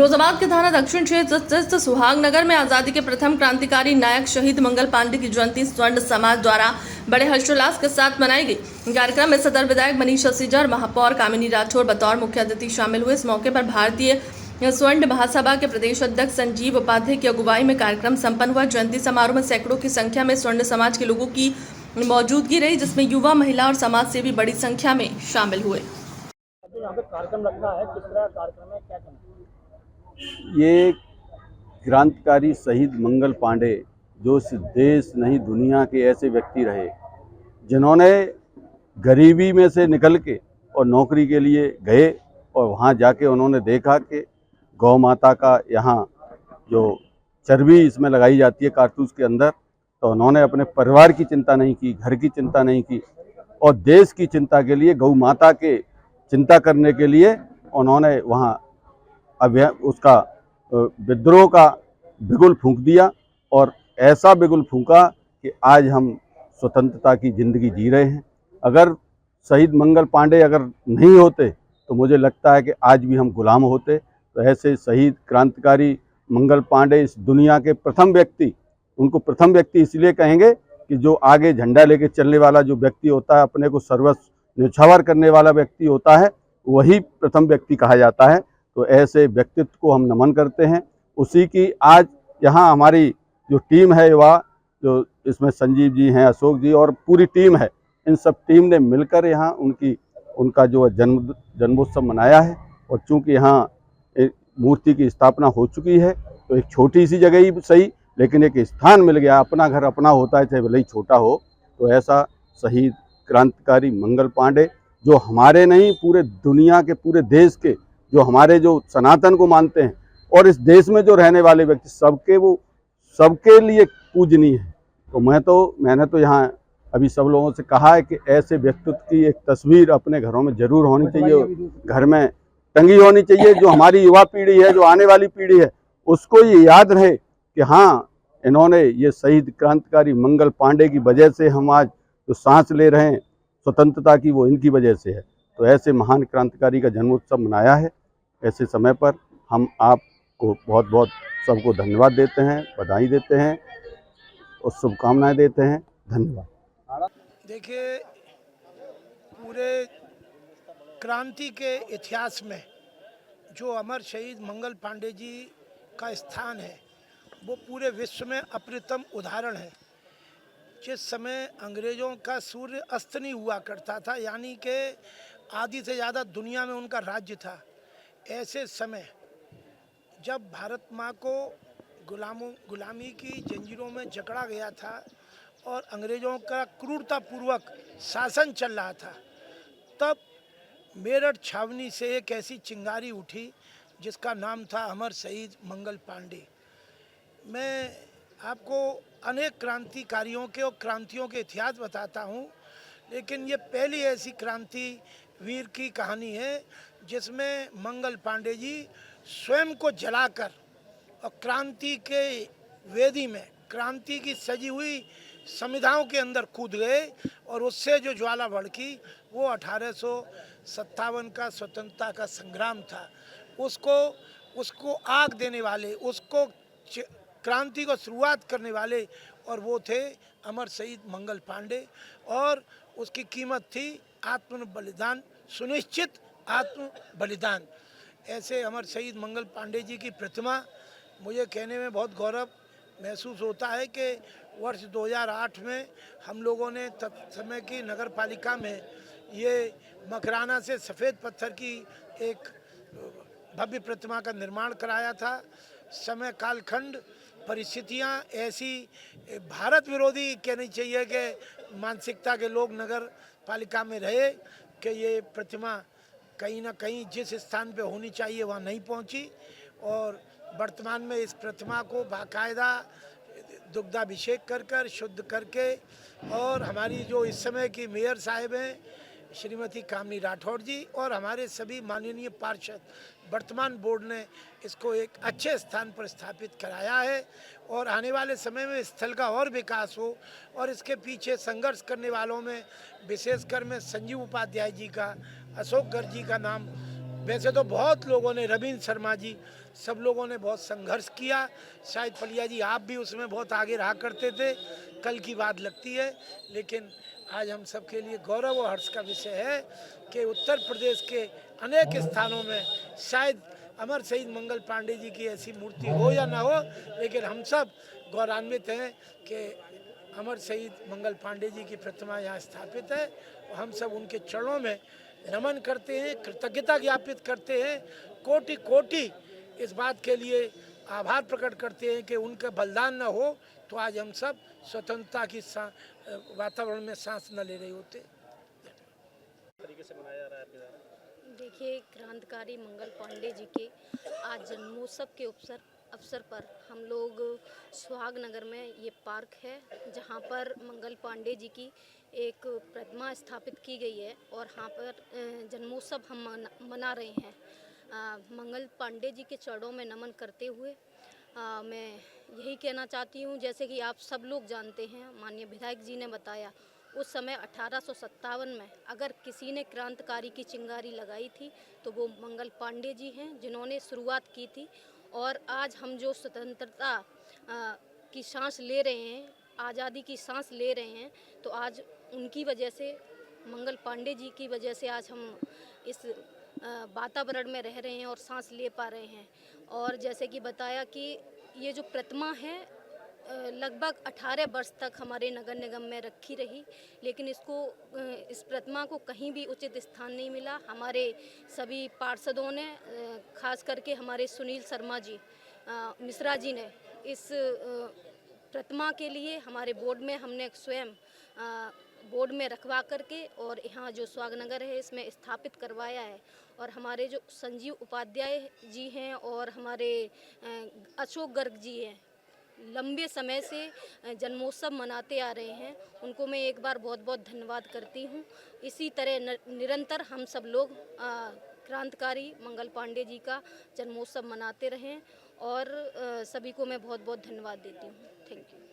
फिरोजाबाद के थाना दक्षिण क्षेत्र स्थित सुहागनगर में आजादी के प्रथम क्रांतिकारी नायक शहीद मंगल पांडे की जयंती स्वर्ण समाज द्वारा बड़े हर्षोल्लास के साथ मनाई गई। कार्यक्रम में सदर विधायक मनीषा सिजर, महापौर कामिनी राठौर बतौर मुख्य अतिथि शामिल हुए। इस मौके पर भारतीय स्वर्ण महासभा के प्रदेश अध्यक्ष संजीव उपाध्याय की अगुवाई में कार्यक्रम संपन्न हुआ। जयंती समारोह में सैकड़ों की संख्या में स्वर्ण समाज के लोगों की मौजूदगी रही, जिसमें युवा, महिला और समाज सेवी बड़ी संख्या में शामिल हुए। यहाँ पे कार्यक्रम रखा है, किस तरह कार्यक्रम है, क्या करना है? ये क्रांतिकारी शहीद मंगल पांडे जो इस देश नहीं दुनिया के ऐसे व्यक्ति रहे जिन्होंने गरीबी में से निकल के और नौकरी के लिए गए और वहाँ जाके उन्होंने देखा कि गौ माता का यहाँ जो चर्बी इसमें लगाई जाती है कारतूस के अंदर, तो उन्होंने अपने परिवार की चिंता नहीं की, घर की चिंता नहीं की और देश की चिंता के लिए, गौ माता के चिंता करने के लिए उन्होंने वहाँ अभियान उसका विद्रोह का बिगुल फूंक दिया और ऐसा बिगुल फूंका कि आज हम स्वतंत्रता की ज़िंदगी जी रहे हैं। अगर शहीद मंगल पांडे अगर नहीं होते तो मुझे लगता है कि आज भी हम गुलाम होते। तो ऐसे शहीद क्रांतिकारी मंगल पांडे इस दुनिया के प्रथम व्यक्ति, उनको प्रथम व्यक्ति इसलिए कहेंगे कि जो आगे झंडा लेके चलने वाला जो व्यक्ति होता है, अपने को सर्वस्व न्यौछावर करने वाला व्यक्ति होता है, वही प्रथम व्यक्ति कहा जाता है। तो ऐसे व्यक्तित्व को हम नमन करते हैं। उसी की आज यहाँ हमारी जो टीम है, वह जो इसमें संजीव जी हैं, अशोक जी और पूरी टीम है, इन सब टीम ने मिलकर यहाँ उनका जो जन्मोत्सव मनाया है। और चूँकि यहाँ एक मूर्ति की स्थापना हो चुकी है तो एक छोटी सी जगह ही सही, लेकिन एक स्थान मिल गया। अपना घर अपना होता है, चाहे भले ही छोटा हो। तो ऐसा शहीद क्रांतिकारी मंगल पांडे जो हमारे नहीं, पूरे दुनिया के, पूरे देश के, जो हमारे जो सनातन को मानते हैं और इस देश में जो रहने वाले व्यक्ति, सबके लिए पूजनीय है। तो मैंने तो यहाँ अभी सब लोगों से कहा है कि ऐसे व्यक्तित्व की एक तस्वीर अपने घरों में जरूर होनी चाहिए, घर में टंगी होनी चाहिए। जो हमारी युवा पीढ़ी है, जो आने वाली पीढ़ी है, उसको ये याद रहे कि हाँ, इन्होंने ये शहीद क्रांतिकारी मंगल पांडे की वजह से हम आज जो सांस ले रहे हैं स्वतंत्रता की, वो इनकी वजह से है। तो ऐसे महान क्रांतिकारी का जन्मोत्सव मनाया है। ऐसे समय पर हम आपको बहुत बहुत सबको धन्यवाद देते हैं, बधाई देते हैं और शुभकामनाएं देते हैं। धन्यवाद। देखिए, पूरे क्रांति के इतिहास में जो अमर शहीद मंगल पांडे जी का स्थान है, वो पूरे विश्व में अप्रतिम उदाहरण है। जिस समय अंग्रेज़ों का सूर्य अस्त नहीं हुआ करता था, यानी कि आधी से ज़्यादा दुनिया में उनका राज्य था, ऐसे समय जब भारत माँ को गुलामी की जंजीरों में जकड़ा गया था और अंग्रेज़ों का क्रूरतापूर्वक शासन चल रहा था, तब मेरठ छावनी से एक ऐसी चिंगारी उठी जिसका नाम था अमर शहीद मंगल पांडे। मैं आपको अनेक क्रांतिकारियों के और क्रांतियों के इतिहास बताता हूँ, लेकिन ये पहली ऐसी क्रांति वीर की कहानी है जिसमें मंगल पांडे जी स्वयं को जलाकर और क्रांति के वेदी में, क्रांति की सजी हुई संविधाओं के अंदर कूद गए और उससे जो ज्वाला भड़की वो 1857 का स्वतंत्रता का संग्राम था। उसको आग देने वाले, उसको क्रांति को शुरुआत करने वाले, और वो थे अमर शहीद मंगल पांडे। और उसकी कीमत थी आत्म बलिदान, सुनिश्चित आत्म बलिदान। ऐसे अमर शहीद मंगल पांडे जी की प्रतिमा, मुझे कहने में बहुत गौरव महसूस होता है कि वर्ष 2008 में हम लोगों ने तब समय की नगर पालिका में ये मकराना से सफ़ेद पत्थर की एक भव्य प्रतिमा का निर्माण कराया था। समय कालखंड, परिस्थितियाँ ऐसी भारत विरोधी कहनी चाहिए कि मानसिकता के लोग नगर पालिका में रहे कि ये प्रतिमा कहीं ना कहीं जिस स्थान पे होनी चाहिए वहाँ नहीं पहुँची। और वर्तमान में इस प्रतिमा को बाकायदा दुग्धाभिषेक कर शुद्ध करके, और हमारी जो इस समय की मेयर साहिब हैं श्रीमती कामिनी राठौर जी और हमारे सभी माननीय पार्षद, वर्तमान बोर्ड ने इसको एक अच्छे स्थान पर स्थापित कराया है। और आने वाले समय में स्थल का और विकास हो, और इसके पीछे संघर्ष करने वालों में विशेषकर मैं संजीव उपाध्याय जी का, अशोक गर्ग जी का नाम वैसे तो बहुत लोगों ने, रविंद्र शर्मा जी, सब लोगों ने बहुत संघर्ष किया। शायद पलिया जी आप भी उसमें बहुत आगे रहा करते थे, कल की बात लगती है। लेकिन आज हम सबके लिए गौरव और हर्ष का विषय है कि उत्तर प्रदेश के अनेक स्थानों में शायद अमर शहीद मंगल पांडे जी की ऐसी मूर्ति हो या ना हो, लेकिन हम सब गौरवान्वित हैं कि अमर शहीद मंगल पांडे जी की प्रतिमा यहाँ स्थापित है। हम सब उनके चरणों में नमन करते हैं, कृतज्ञता ज्ञापित करते हैं, कोटि कोटि इस बात के लिए आभार प्रकट करते हैं कि उनका बलिदान न हो तो आज हम सब स्वतंत्रता की वातावरण में सांस न ले रहे होते। तरीके से मनाया जा रहा है आपके द्वारा? देखिए, क्रांतिकारी मंगल पांडे जी के आज जन्मोत्सव के अवसर पर हम लोग सुहाग नगर में ये पार्क है जहाँ पर मंगल पांडे जी की एक प्रतिमा स्थापित की गई है और यहाँ पर जन्मोत्सव हम मना रहे हैं। मंगल पांडे जी के चरणों में नमन करते हुए मैं यही कहना चाहती हूँ, जैसे कि आप सब लोग जानते हैं, माननीय विधायक जी ने बताया, उस समय 1857 में अगर किसी ने क्रांतिकारी की चिंगारी लगाई थी तो वो मंगल पांडे जी हैं जिन्होंने शुरुआत की थी। और आज हम जो स्वतंत्रता की सांस ले रहे हैं, आज़ादी की सांस ले रहे हैं, तो आज उनकी वजह से, मंगल पांडे जी की वजह से आज हम इस वातावरण में रह रहे हैं और सांस ले पा रहे हैं। और जैसे कि बताया कि ये जो प्रतिमा है लगभग 18 वर्ष तक हमारे नगर निगम में रखी रही, लेकिन इस प्रतिमा को कहीं भी उचित स्थान नहीं मिला। हमारे सभी पार्षदों ने, खास करके हमारे सुनील शर्मा जी, मिश्रा जी ने इस प्रतिमा के लिए हमारे बोर्ड में हमने स्वयं बोर्ड में रखवा करके और यहाँ जो सुहागनगर है इसमें स्थापित करवाया है। और हमारे जो संजीव उपाध्याय जी हैं और हमारे अशोक गर्ग जी हैं, लंबे समय से जन्मोत्सव मनाते आ रहे हैं, उनको मैं एक बार बहुत बहुत धन्यवाद करती हूँ। इसी तरह निरंतर हम सब लोग क्रांतिकारी मंगल पांडे जी का जन्मोत्सव मनाते रहें और सभी को मैं बहुत बहुत धन्यवाद देती हूँ। Thank you.